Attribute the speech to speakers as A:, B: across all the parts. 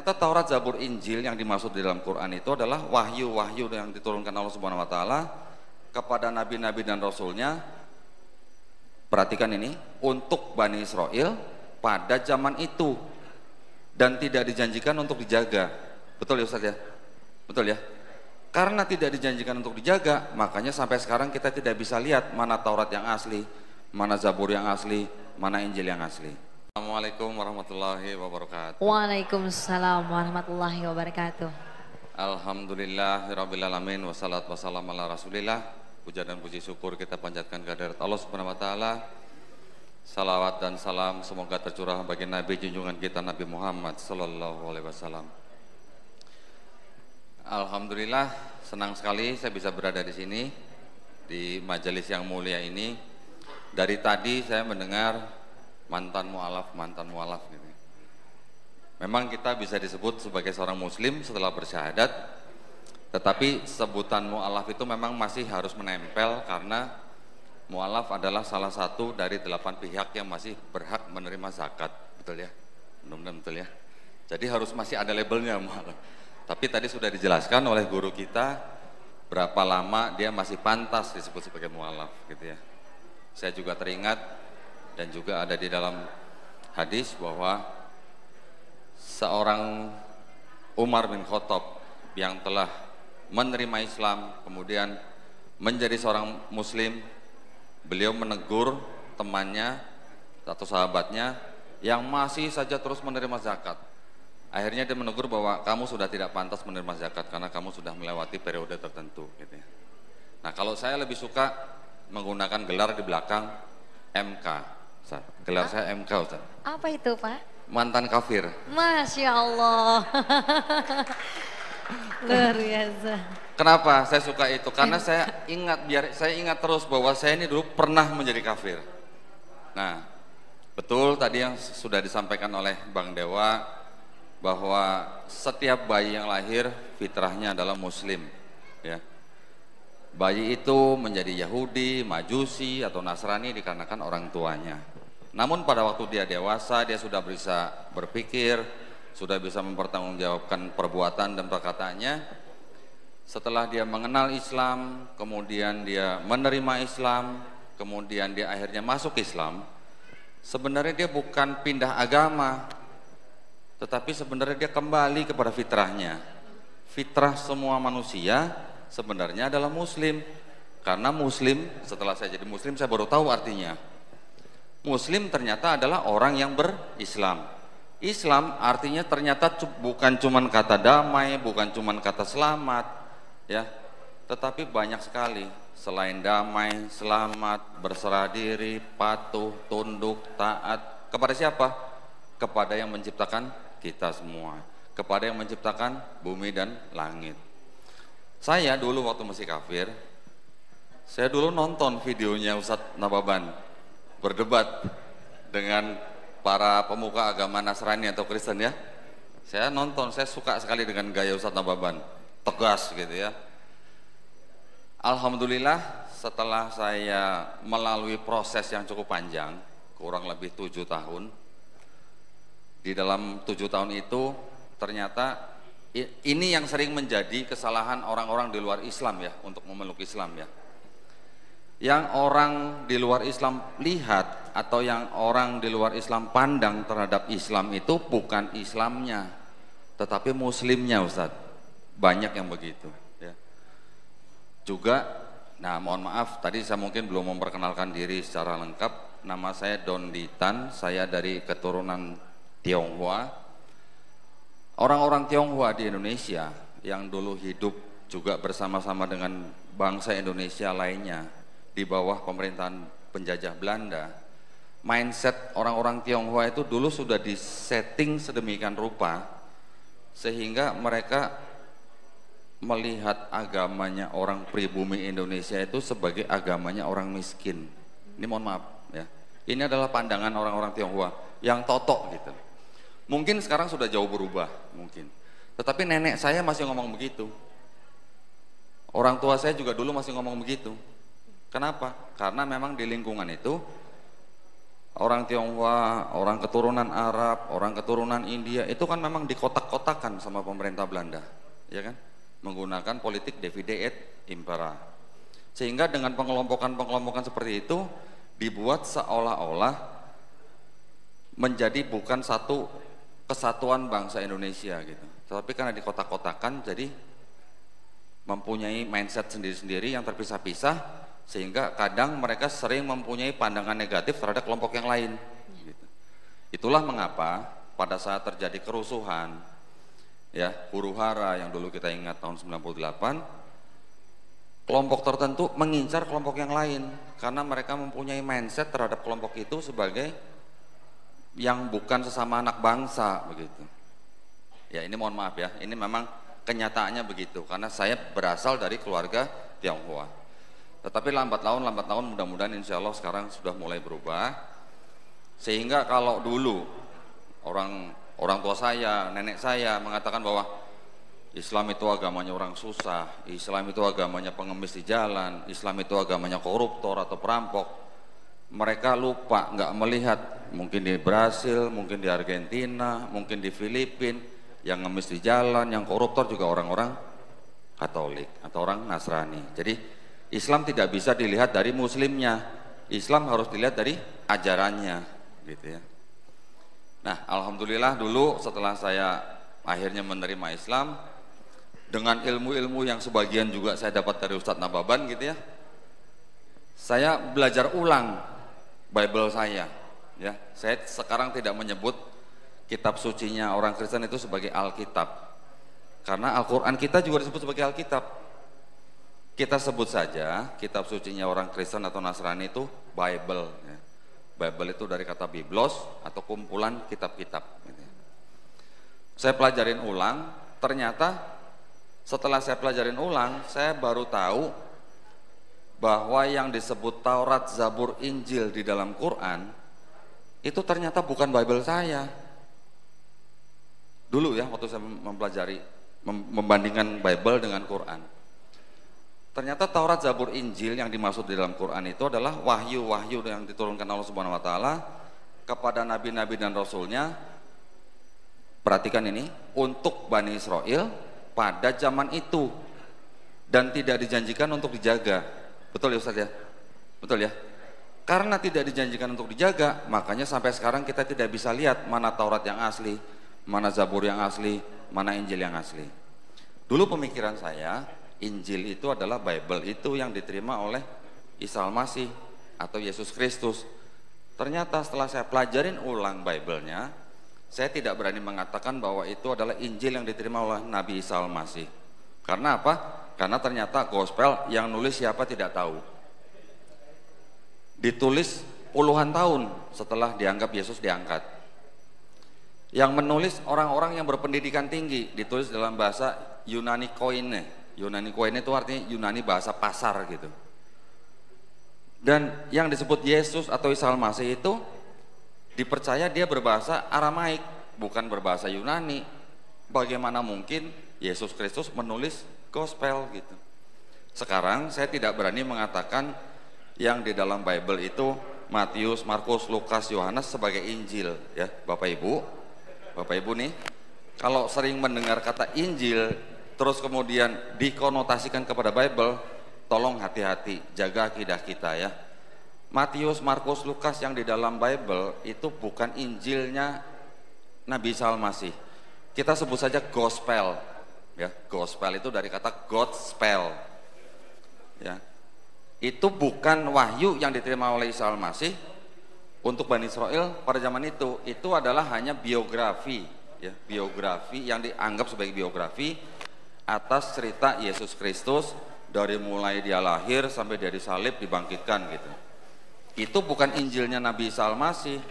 A: Ternyata Taurat, Zabur, Injil yang dimaksud di dalam Quran itu adalah wahyu-wahyu yang diturunkan Allah Subhanahu wa taala kepada nabi-nabi dan rasulnya. Perhatikan ini, untuk Bani Israel pada zaman itu, dan tidak dijanjikan untuk dijaga. Betul ya Ustaz ya? Betul ya? Karena tidak dijanjikan untuk dijaga, makanya sampai sekarang kita tidak bisa lihat mana Taurat yang asli, mana Zabur yang asli, mana Injil yang asli. Assalamualaikum warahmatullahi wabarakatuh.
B: Waalaikumsalam warahmatullahi wabarakatuh.
A: Alhamdulillahirabbil alamin, wassalatu wassalamu ala Rasulillah. Puja dan puji syukur kita panjatkan kehadirat Allah Subhanahu wa taala. Salawat dan salam semoga tercurah bagi Nabi junjungan kita Nabi Muhammad sallallahu alaihi wasallam. Alhamdulillah, senang sekali saya bisa berada di sini di majelis yang mulia ini. Dari tadi saya mendengar mantan mualaf gitu. Memang kita bisa disebut sebagai seorang muslim setelah bersyahadat, tetapi sebutan mualaf itu memang masih harus menempel karena mualaf adalah salah satu dari 8 pihak yang masih berhak menerima zakat, betul ya? Mudah-mudahan betul ya. Jadi harus masih ada labelnya mualaf. Tapi tadi sudah dijelaskan oleh guru kita berapa lama dia masih pantas disebut sebagai mualaf gitu ya. Saya juga teringat dan juga ada di dalam hadis bahwa seorang Umar bin Khattab yang telah menerima Islam kemudian menjadi seorang muslim, beliau menegur temannya atau sahabatnya yang masih saja terus menerima zakat. Akhirnya dia menegur bahwa kamu sudah tidak pantas menerima zakat karena kamu sudah melewati periode tertentu gitu ya. Nah, kalau saya lebih suka menggunakan gelar di belakang MK. Ustaz. Gelar saya MK, Ustaz.
B: Apa itu, Pak?
A: Mantan kafir.
B: Masya Allah. Luar biasa.
A: Kenapa saya suka itu? Karena saya ingat terus bahwa saya ini dulu pernah menjadi kafir. Nah, betul tadi yang sudah disampaikan oleh Bang Dewa bahwa setiap bayi yang lahir fitrahnya adalah muslim, ya. Bayi itu menjadi Yahudi, Majusi atau Nasrani dikarenakan orang tuanya. Namun pada waktu dia dewasa, dia sudah bisa berpikir, sudah bisa mempertanggungjawabkan perbuatan dan perkataannya. Setelah dia mengenal Islam, kemudian dia menerima Islam, kemudian dia akhirnya masuk Islam, sebenarnya dia bukan pindah agama, tetapi sebenarnya dia kembali kepada fitrahnya. Fitrah semua manusia sebenarnya adalah muslim. Karena muslim, setelah saya jadi muslim saya baru tahu artinya. Muslim ternyata adalah orang yang berislam. Islam artinya ternyata bukan cuman kata damai, bukan cuman kata selamat, ya, tetapi banyak sekali selain damai, selamat, berserah diri, patuh, tunduk, taat. Kepada siapa? Kepada yang menciptakan kita semua, kepada yang menciptakan bumi dan langit. Saya dulu waktu masih kafir, saya dulu nonton videonya Ustadz Nababan berdebat dengan para pemuka agama Nasrani atau Kristen ya. Saya nonton, saya suka sekali dengan gaya Ustadz Nababan, tegas gitu ya. Alhamdulillah setelah saya melalui proses yang cukup panjang, kurang lebih 7 tahun. Di dalam 7 tahun itu ternyata ini yang sering menjadi kesalahan orang-orang di luar Islam ya, untuk memeluk Islam ya. Yang orang di luar Islam lihat atau yang orang di luar Islam pandang terhadap Islam itu bukan Islamnya, tetapi muslimnya, Ustadz. Banyak yang begitu ya. Juga, nah mohon maaf tadi saya mungkin belum memperkenalkan diri secara lengkap. Nama saya Don Ditan, saya dari keturunan Tionghoa. Orang-orang Tionghoa di Indonesia yang dulu hidup juga bersama-sama dengan bangsa Indonesia lainnya di bawah pemerintahan penjajah Belanda, mindset orang-orang Tionghoa itu dulu sudah disetting sedemikian rupa sehingga mereka melihat agamanya orang pribumi Indonesia itu sebagai agamanya orang miskin. Ini mohon maaf ya. Ini adalah pandangan orang-orang Tionghoa yang totok gitu. Mungkin sekarang sudah jauh berubah mungkin. Tetapi nenek saya masih ngomong begitu. Orang tua saya juga dulu masih ngomong begitu. Kenapa? Karena memang di lingkungan itu orang Tionghoa, orang keturunan Arab, orang keturunan India, itu kan memang dikotak-kotakan sama pemerintah Belanda, ya kan? Menggunakan politik divide et impera. Sehingga dengan pengelompokan-pengelompokan seperti itu dibuat seolah-olah menjadi bukan satu kesatuan bangsa Indonesia gitu. Tetapi karena dikotak-kotakan jadi mempunyai mindset sendiri-sendiri yang terpisah-pisah, sehingga kadang mereka sering mempunyai pandangan negatif terhadap kelompok yang lain gitu. Itulah mengapa pada saat terjadi kerusuhan ya, huru-hara yang dulu kita ingat tahun 98, kelompok tertentu mengincar kelompok yang lain karena mereka mempunyai mindset terhadap kelompok itu sebagai yang bukan sesama anak bangsa begitu. Ya, ini mohon maaf ya, ini memang kenyataannya begitu karena saya berasal dari keluarga Tionghoa. Tetapi lambat laun mudah-mudahan insya Allah sekarang sudah mulai berubah. Sehingga kalau dulu orang tua saya, nenek saya mengatakan bahwa Islam itu agamanya orang susah, Islam itu agamanya pengemis di jalan, Islam itu agamanya koruptor atau perampok, mereka lupa, nggak melihat mungkin di Brasil, mungkin di Argentina, mungkin di Filipina, yang ngemis di jalan, yang koruptor juga orang-orang Katolik atau orang Nasrani. Jadi Islam tidak bisa dilihat dari muslimnya, Islam harus dilihat dari ajarannya gitu ya. Nah, alhamdulillah dulu setelah saya akhirnya menerima Islam dengan ilmu-ilmu yang sebagian juga saya dapat dari Ustadz Nababan gitu ya, saya belajar ulang Bible saya ya. Saya sekarang tidak menyebut kitab sucinya orang Kristen itu sebagai Alkitab, karena Al-Quran kita juga disebut sebagai Alkitab. Kita sebut saja kitab sucinya orang Kristen atau Nasrani itu Bible ya. Bible itu dari kata biblos atau kumpulan kitab-kitab gitu ya. Saya pelajarin ulang, ternyata setelah saya pelajarin ulang, saya baru tahu bahwa yang disebut Taurat, Zabur, Injil di dalam Quran itu ternyata bukan Bible saya. Dulu ya, waktu saya mempelajari, membandingkan Bible dengan Quran, ternyata Taurat, Zabur, Injil yang dimaksud di dalam Quran itu adalah wahyu-wahyu yang diturunkan Allah Subhanahu wa taala kepada nabi-nabi dan rasulnya. Perhatikan ini, untuk Bani Israel pada zaman itu, dan tidak dijanjikan untuk dijaga. Betul ya Ustaz ya? Betul ya? Karena tidak dijanjikan untuk dijaga, makanya sampai sekarang kita tidak bisa lihat mana Taurat yang asli, mana Zabur yang asli, mana Injil yang asli. Dulu pemikiran saya, Injil itu adalah Bible itu yang diterima oleh Isa Al-Masih atau Yesus Kristus. Ternyata setelah saya pelajarin ulang Bible-nya, saya tidak berani mengatakan bahwa itu adalah Injil yang diterima oleh Nabi Isa Al-Masih. Karena apa? Karena ternyata gospel yang nulis siapa tidak tahu. Ditulis puluhan tahun setelah dianggap Yesus diangkat. Yang menulis orang-orang yang berpendidikan tinggi, ditulis dalam bahasa Yunani Koine. Yunani Koine itu artinya Yunani bahasa pasar gitu. Dan yang disebut Yesus atau Isa Al-Masih itu dipercaya dia berbahasa Aramaik, bukan berbahasa Yunani. Bagaimana mungkin Yesus Kristus menulis gospel gitu. Sekarang saya tidak berani mengatakan yang di dalam Bible itu Matius, Markus, Lukas, Yohanes sebagai Injil ya. Bapak Ibu nih, kalau sering mendengar kata Injil terus kemudian dikonotasikan kepada Bible, tolong hati-hati, jaga akidah kita ya. Matius, Markus, Lukas yang di dalam Bible itu bukan Injilnya Nabi Isa Al-Masih. Kita sebut saja gospel ya. Gospel itu dari kata Godspell ya. Itu bukan wahyu yang diterima oleh Isa Al-Masih untuk Bani Israel pada zaman itu. Itu adalah hanya biografi ya, biografi yang dianggap sebagai biografi atas cerita Yesus Kristus dari mulai dia lahir sampai dia disalib, dibangkitkan gitu. Itu bukan Injilnya Nabi Isa Al-Masih.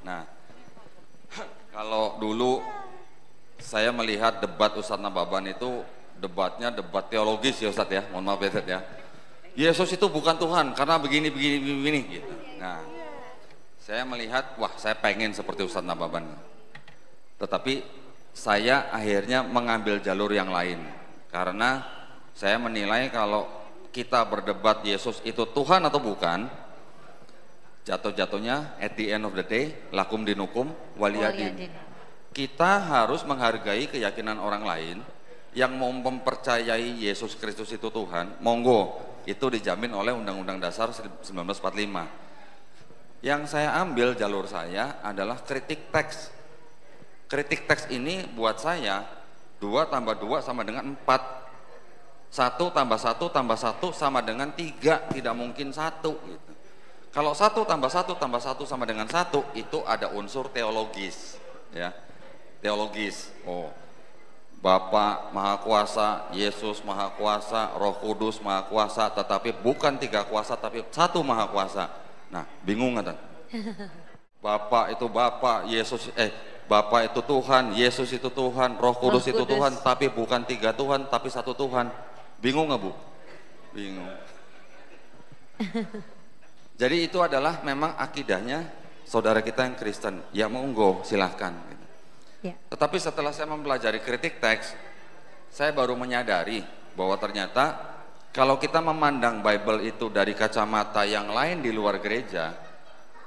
A: Nah, kalau dulu saya melihat debat Ustadz Nababan itu debatnya debat teologis ya Ustadz ya, mohon maaf ya Ustadz ya. Yesus itu bukan Tuhan karena begini gitu. Nah, saya melihat, wah saya pengen seperti Ustadz Nababan. Tetapi saya akhirnya mengambil jalur yang lain karena saya menilai kalau kita berdebat Yesus itu Tuhan atau bukan, Jatuh-jatuhnya at the end of the day lakum dinukum waliyadin.
B: Waliyadin.
A: Kita harus menghargai keyakinan orang lain yang mau mempercayai Yesus Kristus itu Tuhan, monggo, itu dijamin oleh Undang-Undang Dasar 1945. Yang saya ambil jalur saya adalah kritik teks. Kritik teks ini buat saya 2 tambah 2 sama dengan 4. 1 tambah 1 tambah 1 sama dengan 3, tidak mungkin 1 gitu. Kalau 1 tambah 1 tambah 1 sama dengan 1, itu ada unsur teologis, ya. Teologis. Oh, Bapa Maha Kuasa, Yesus Maha Kuasa, Roh Kudus Maha Kuasa, tetapi bukan 3 kuasa tapi 1 Maha Kuasa. Nah, bingung kan? Bapa itu Bapa, Bapa itu Tuhan, Yesus itu Tuhan, Roh Kudus itu Tuhan, tapi bukan 3 Tuhan tapi 1 Tuhan. Bingung nggak, Bu? Bingung. Jadi itu adalah memang akidahnya saudara kita yang Kristen. Ya monggo, silahkan.
B: Ya.
A: Tetapi setelah saya mempelajari kritik teks, saya baru menyadari bahwa ternyata kalau kita memandang Bible itu dari kacamata yang lain di luar gereja,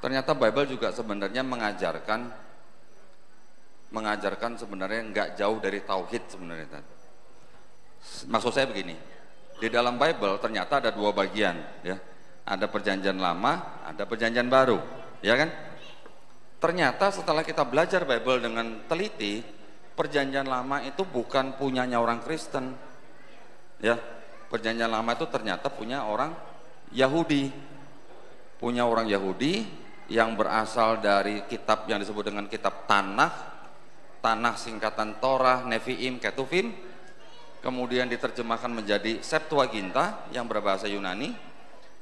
A: ternyata Bible juga sebenarnya mengajarkan sebenarnya nggak jauh dari tauhid sebenarnya. Maksud saya begini, di dalam Bible ternyata ada 2 bagian, ya. Ada perjanjian lama, ada perjanjian baru, ya kan? Ternyata setelah kita belajar Bible dengan teliti, perjanjian lama itu bukan punyanya orang Kristen, ya. Perjanjian lama itu ternyata punya orang Yahudi, punya orang Yahudi yang berasal dari kitab yang disebut dengan kitab Tanakh singkatan Torah, Nevi'im, Ketuvim, kemudian diterjemahkan menjadi Septuaginta yang berbahasa Yunani,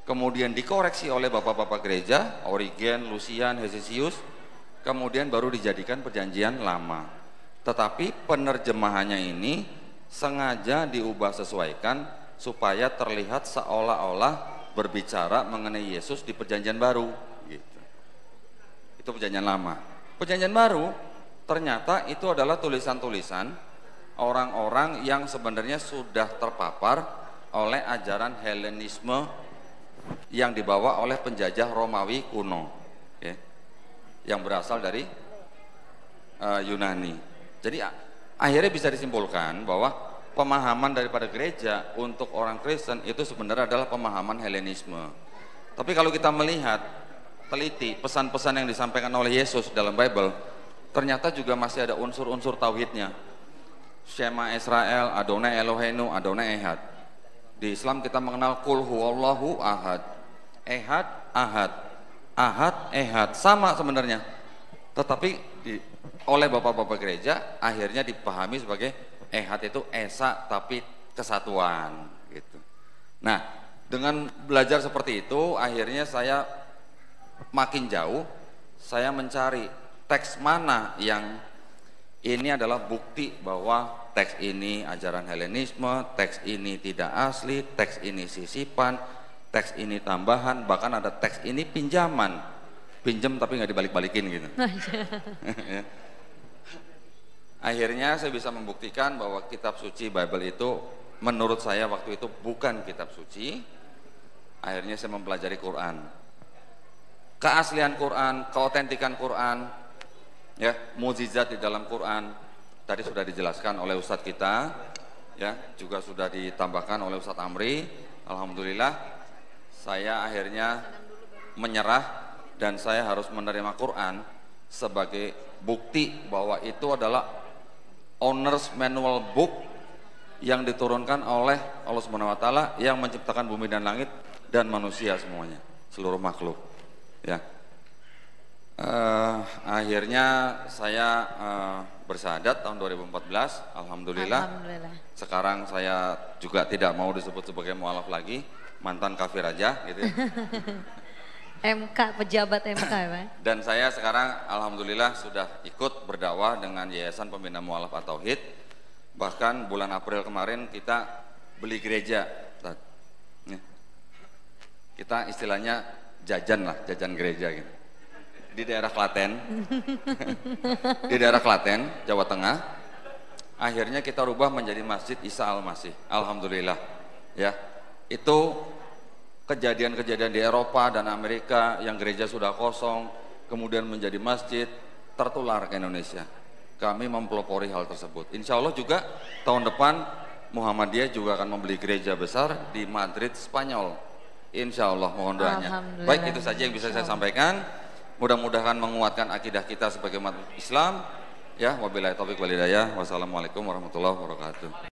A: kemudian dikoreksi oleh bapak-bapak gereja, Origen, Lucian, Hesesius, kemudian baru dijadikan perjanjian lama. Tetapi penerjemahannya ini sengaja diubah sesuaikan supaya terlihat seolah-olah berbicara mengenai Yesus di perjanjian baru. Gitu. Itu perjanjian lama. Perjanjian baru ternyata itu adalah tulisan-tulisan orang-orang yang sebenarnya sudah terpapar oleh ajaran Helenisme yang dibawa oleh penjajah Romawi kuno, ya, yang berasal dari Yunani. Jadi akhirnya bisa disimpulkan bahwa pemahaman daripada gereja untuk orang Kristen itu sebenarnya adalah pemahaman Helenisme. Tapi kalau kita melihat teliti pesan-pesan yang disampaikan oleh Yesus dalam Bible, ternyata juga masih ada unsur-unsur tauhidnya. Shema Israel, Adonai Eloheinu, Adonai Ehad. Di Islam kita mengenal Qul huwallahu ahad. Ehad, ahad. Ahad, ehad. Sama sebenarnya. Tetapi oleh bapak-bapak gereja akhirnya dipahami sebagai ehad itu esa tapi kesatuan gitu. Nah, dengan belajar seperti itu akhirnya saya makin jauh, saya mencari teks mana yang ini adalah bukti bahwa teks ini ajaran Helenisme, teks ini tidak asli, teks ini sisipan, teks ini tambahan, bahkan ada teks ini pinjaman, pinjam tapi nggak dibalik-balikin gitu. Akhirnya saya bisa membuktikan bahwa kitab suci Bible itu menurut saya waktu itu bukan kitab suci. Akhirnya saya mempelajari Quran, keaslian Quran, keotentikan Quran, ya, mukjizat di dalam Quran. Tadi sudah dijelaskan oleh Ustadz kita, ya, juga sudah ditambahkan oleh Ustadz Amri. Alhamdulillah, saya akhirnya menyerah dan saya harus menerima Quran sebagai bukti bahwa itu adalah owner's manual book yang diturunkan oleh Allah Subhanahu wa taala yang menciptakan bumi dan langit dan manusia semuanya, seluruh makhluk, ya. Akhirnya saya bersyahadat tahun 2014, Alhamdulillah. Sekarang saya juga tidak mau disebut sebagai mualaf lagi, mantan kafir aja gitu ya.
B: MK, pejabat MK ya Pak?
A: Dan saya sekarang Alhamdulillah sudah ikut berdakwah dengan Yayasan Pembina Mualaf At-Tauhid. Bahkan bulan April kemarin kita beli gereja. Kita istilahnya jajan lah, jajan gereja gitu. Di daerah Klaten, di daerah Klaten, Jawa Tengah. Akhirnya kita rubah menjadi Masjid Isa Al-Masih. Alhamdulillah, ya. Itu kejadian-kejadian di Eropa dan Amerika yang gereja sudah kosong, kemudian menjadi masjid, tertular ke Indonesia. Kami mempelopori hal tersebut. Insya Allah juga tahun depan Muhammadiyah juga akan membeli gereja besar di Madrid, Spanyol. Insya Allah, mohon doanya. Baik, itu saja yang bisa saya sampaikan. Mudah-mudahan menguatkan akidah kita sebagai umat Islam. Ya, wabillahi taufiq wal hidayah. Wassalamualaikum warahmatullahi wabarakatuh.